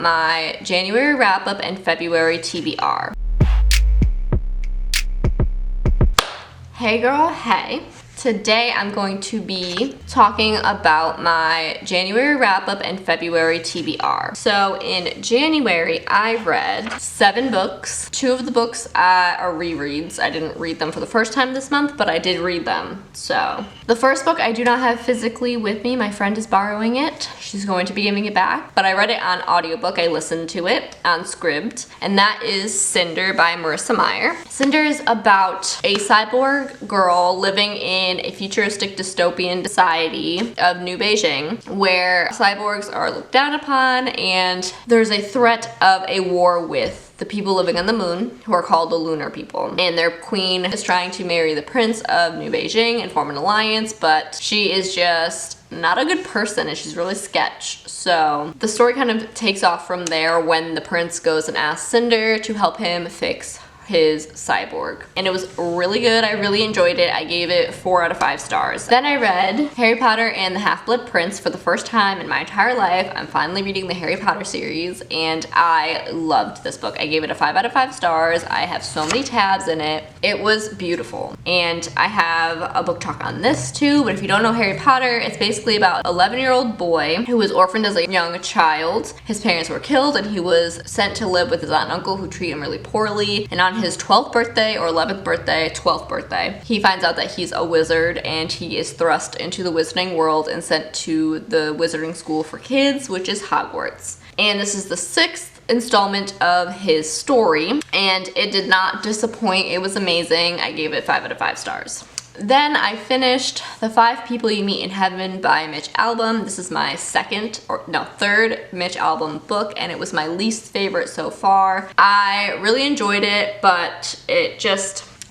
my January wrap-up and February TBR. Hey girl, hey. Today I'm going to be talking about my January wrap-up and February TBR. So in January, I read 7 books. 2 of the books are rereads. I didn't read them for the first time this month, but I did read them. So the first book I do not have physically with me. My friend is borrowing it. She's going to be giving it back, but I read it on audiobook. I listened to it on Scribd, and that is Cinder by Marissa Meyer. Cinder is about a cyborg girl living in a futuristic dystopian society of New Beijing where cyborgs are looked down upon, and there's a threat of a war with the people living on the moon, who are called the lunar people. And their queen is trying to marry the prince of New Beijing and form an alliance, but she is just not a good person and she's really sketch. So the story kind of takes off from there when the prince goes and asks Cinder to help him fix his cyborg. And it was really good. I really enjoyed it. I gave it 4 out of 5 stars. Then I read Harry Potter and the Half-Blood Prince for the first time in my entire life. I'm finally reading the Harry Potter series and I loved this book. I gave it a 5 out of 5 stars. I have so many tabs in it. It was beautiful. And I have a book talk on this too, but if you don't know Harry Potter, it's basically about an 11-year-old boy who was orphaned as a young child. His parents were killed and he was sent to live with his aunt and uncle who treat him really poorly. And on his 12th birthday or 11th birthday, 12th birthday, he finds out that he's a wizard and he is thrust into the wizarding world and sent to the wizarding school for kids, which is Hogwarts. And this is the 6th installment of his story, and it did not disappoint. It was amazing. I gave it 5 out of 5 stars. Then I finished The 5 People You Meet in Heaven by Mitch Albom. This is my third Mitch Albom book, and it was my least favorite so far. I really enjoyed it, but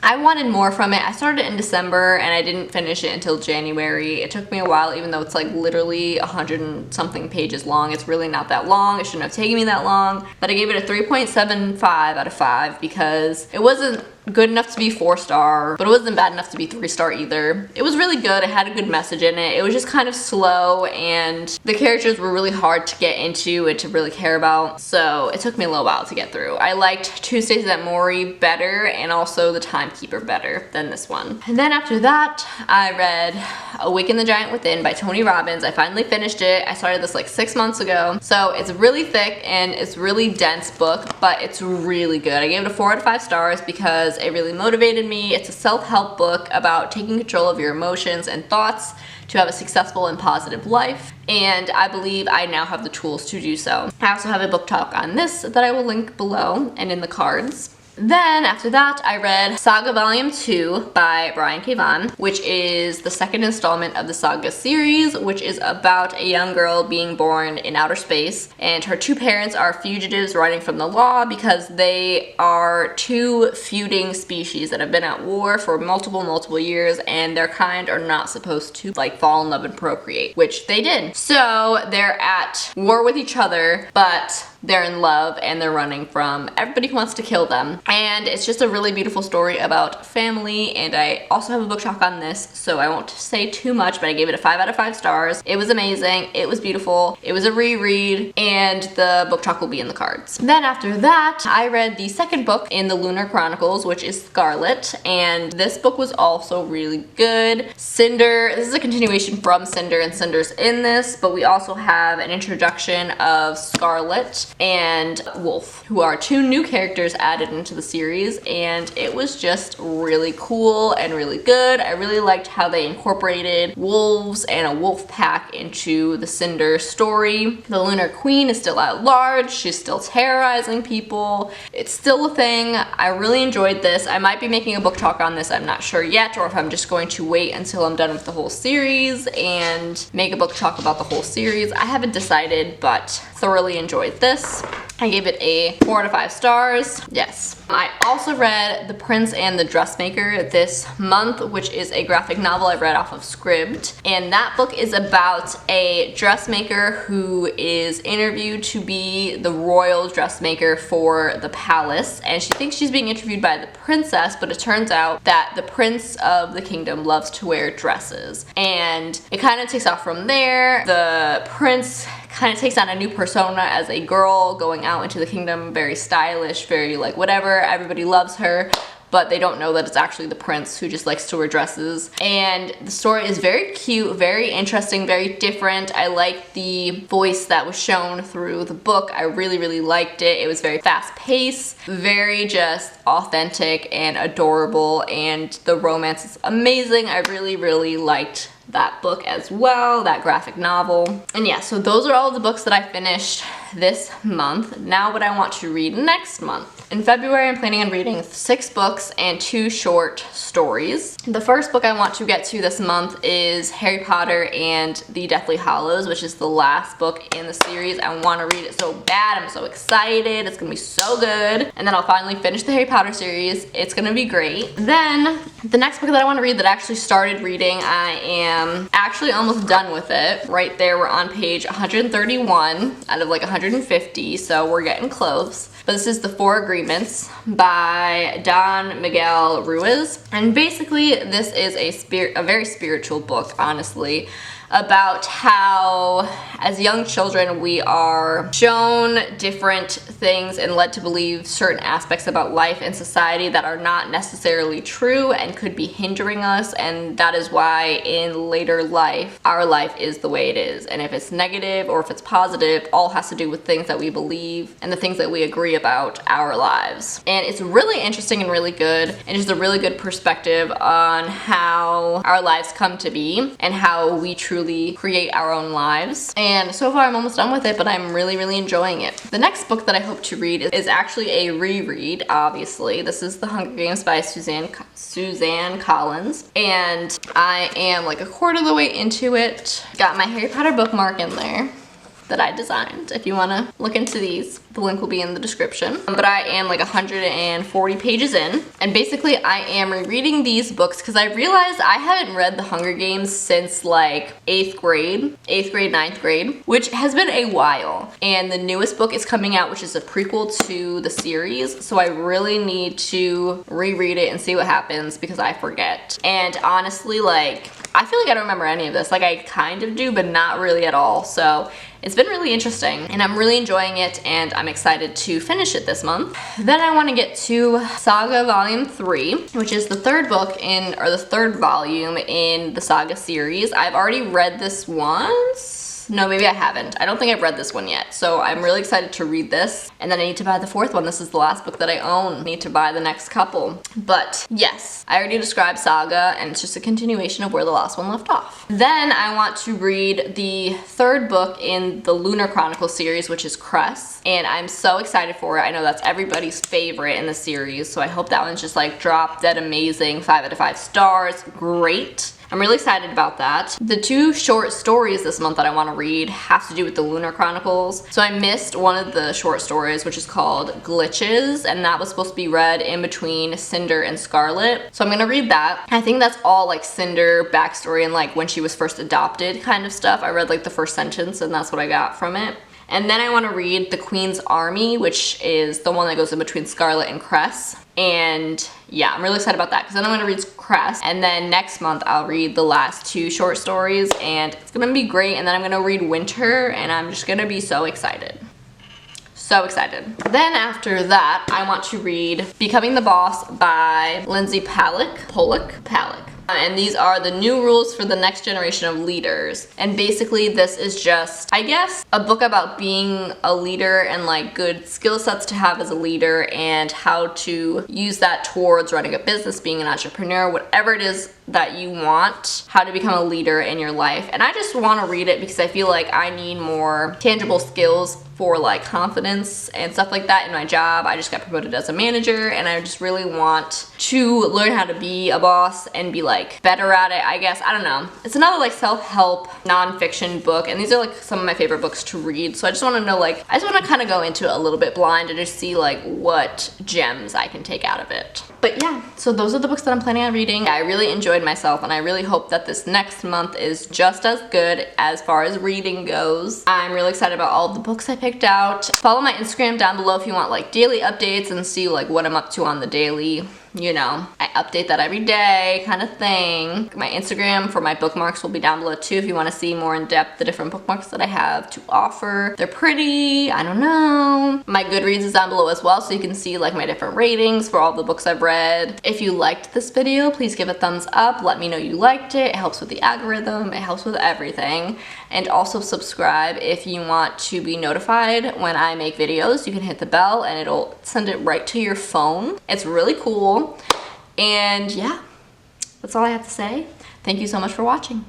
I wanted more from it. I started it in December and I didn't finish it until January. It took me a while, even though it's like literally 100 and something pages long. It's really not that long. It shouldn't have taken me that long, but I gave it a 3.75 out of 5 because it wasn't good enough to be 4-star, but it wasn't bad enough to be 3-star either. It was really good. It had a good message in it. It was just kind of slow and the characters were really hard to get into and to really care about, so it took me a little while to get through. I liked Tuesdays at Morrie better and also The Timekeeper better than this one. And then after that, I read Awaken the Giant Within by Tony Robbins. I finally finished it. I started this like 6 months ago, so it's really thick and it's really dense book, but it's really good. I gave it a 4 out of 5 stars because it really motivated me. It's a self-help book about taking control of your emotions and thoughts to have a successful and positive life, and I believe I now have the tools to do so. I also have a book talk on this that I will link below and in the cards. Then after that, I read Saga Volume 2 by Brian K. Vaughan, which is the 2nd installment of the Saga series, which is about a young girl being born in outer space, and her 2 parents are fugitives running from the law because they are 2 feuding species that have been at war for multiple years, and their kind are not supposed to like fall in love and procreate, which they did. So they're at war with each other, but they're in love and they're running from everybody who wants to kill them. And it's just a really beautiful story about family, and I also have a book talk on this, so I won't say too much, but I gave it a 5 out of 5 stars. It was amazing. It was beautiful. It was a reread, and the book talk will be in the cards. Then after that, I read the 2nd book in the Lunar Chronicles, which is Scarlet, and this book was also really good. Cinder, this is a continuation from Cinder, and Cinder's in this, but we also have an introduction of Scarlet and Wolf, who are 2 new characters added into the series, and it was just really cool and really good. I really liked how they incorporated wolves and a wolf pack into the Cinder story. The Lunar Queen is still at large. She's still terrorizing people. It's still a thing. I really enjoyed this. I might be making a book talk on this. I'm not sure yet, or if I'm just going to wait until I'm done with the whole series and make a book talk about the whole series. I haven't decided, but thoroughly enjoyed this. I gave it a 4 out of 5 stars. Yes. I also read The Prince and the Dressmaker this month, which is a graphic novel I read off of Scribd. And that book is about a dressmaker who is interviewed to be the royal dressmaker for the palace. And she thinks she's being interviewed by the princess, but it turns out that the prince of the kingdom loves to wear dresses. And it kind of takes off from there. The prince kind of takes on a new persona as a girl going out into the kingdom, very stylish, very like whatever, everybody loves her, but they don't know that it's actually the prince who just likes to wear dresses. And the story is very cute, very interesting, very different. I like the voice that was shown through the book. I really, really liked it. It was very fast paced, very just authentic and adorable, and the romance is amazing. I really, really liked that book as well, that graphic novel. And yeah, so those are all of the books that I finished this month. Now what I want to read next month. In February, I'm planning on reading 6 books and 2 short stories. The first book I want to get to this month is Harry Potter and the Deathly Hallows, which is the last book in the series. I want to read it so bad. I'm so excited. It's gonna be so good. And then I'll finally finish the Harry Potter series. It's gonna be great. Then the next book that I want to read that I actually started reading, I am actually almost done with it. Right there, we're on page 131 out of like 150, so we're getting close. But this is The Four Agreements by Don Miguel Ruiz. And basically this is a very spiritual book, honestly, about how as young children we are shown different things and led to believe certain aspects about life and society that are not necessarily true and could be hindering us, and that is why in later life our life is the way it is, and if it's negative or if it's positive, all has to do with things that we believe and the things that we agree about our lives. And it's really interesting and really good, and just a really good perspective on how our lives come to be and how we truly create our own lives. And so far I'm almost done with it, but I'm really, really enjoying it. The next book that I hope to read is actually a reread, obviously. This is The Hunger Games by Suzanne Collins, and I am like a quarter of the way into it. Got my Harry Potter bookmark in there that I designed. If you want to look into these, the link will be in the description. But I am like 140 pages in, and basically I am rereading these books because I realized I haven't read The Hunger Games since like 8th grade, 9th grade, which has been a while. And the newest book is coming out, which is a prequel to the series, so I really need to reread it and see what happens because I forget. And honestly, like, I feel like I don't remember any of this. Like, I kind of do, but not really at all. So it's been really interesting, and I'm really enjoying it, and I'm excited to finish it this month. Then I want to get to Saga Volume 3, which is the third book in, or the third volume in the Saga series. I've already read this once. No, maybe I haven't. I don't think I've read this one yet. So I'm really excited to read this. And then I need to buy the 4th one. This is the last book that I own. I need to buy the next couple. But yes, I already described Saga, and it's just a continuation of where the last one left off. Then I want to read the 3rd book in the Lunar Chronicles series, which is Cress. And I'm so excited for it. I know that's everybody's favorite in the series. So I hope that one's just like drop dead amazing, 5 out of 5 stars. Great. I'm really excited about that. The 2 short stories this month that I want to read have to do with the Lunar Chronicles. So I missed one of the short stories, which is called Glitches, and that was supposed to be read in between Cinder and Scarlet. So I'm gonna read that. I think that's all like Cinder backstory and like when she was first adopted kind of stuff. I read like the first sentence and that's what I got from it. And then I want to read The Queen's Army, which is the one that goes in between Scarlet and Cress. And yeah, I'm really excited about that because then I'm going to read Cress. And then next month I'll read the last 2 short stories, and it's going to be great. And then I'm going to read Winter, and I'm just going to be so excited. So excited. Then after that, I want to read Becoming the Boss by Lindsay Pollock. And these are the new rules for the next generation of leaders. And basically this is just, I guess, a book about being a leader and like good skill sets to have as a leader and how to use that towards running a business, being an entrepreneur, whatever it is that you want, how to become a leader in your life. And I just want to read it because I feel like I need more tangible skills for like confidence and stuff like that in my job. I just got promoted as a manager, and I just really want to learn how to be a boss and be like better at it, I guess. I don't know. It's another like self-help nonfiction book, and these are like some of my favorite books to read. So I just want to know, like, I just want to kind of go into it a little bit blind and just see like what gems I can take out of it. But yeah, so those are the books that I'm planning on reading. I really enjoyed myself, and I really hope that this next month is just as good as far as reading goes. I'm really excited about all the books I picked out. Follow my Instagram down below if you want like daily updates and see like what I'm up to on the daily. you know, I update that every day kind of thing. My Instagram for my bookmarks will be down below too if you want to see more in depth the different bookmarks that I have to offer. They're pretty, I don't know. My Goodreads is down below as well, so you can see like my different ratings for all the books I've read. If you liked this video, please give a thumbs up. Let me know you liked it. It helps with the algorithm. It helps with everything. And also subscribe if you want to be notified when I make videos. You can hit the bell and it'll send it right to your phone. It's really cool. And yeah, that's all I have to say. Thank you so much for watching.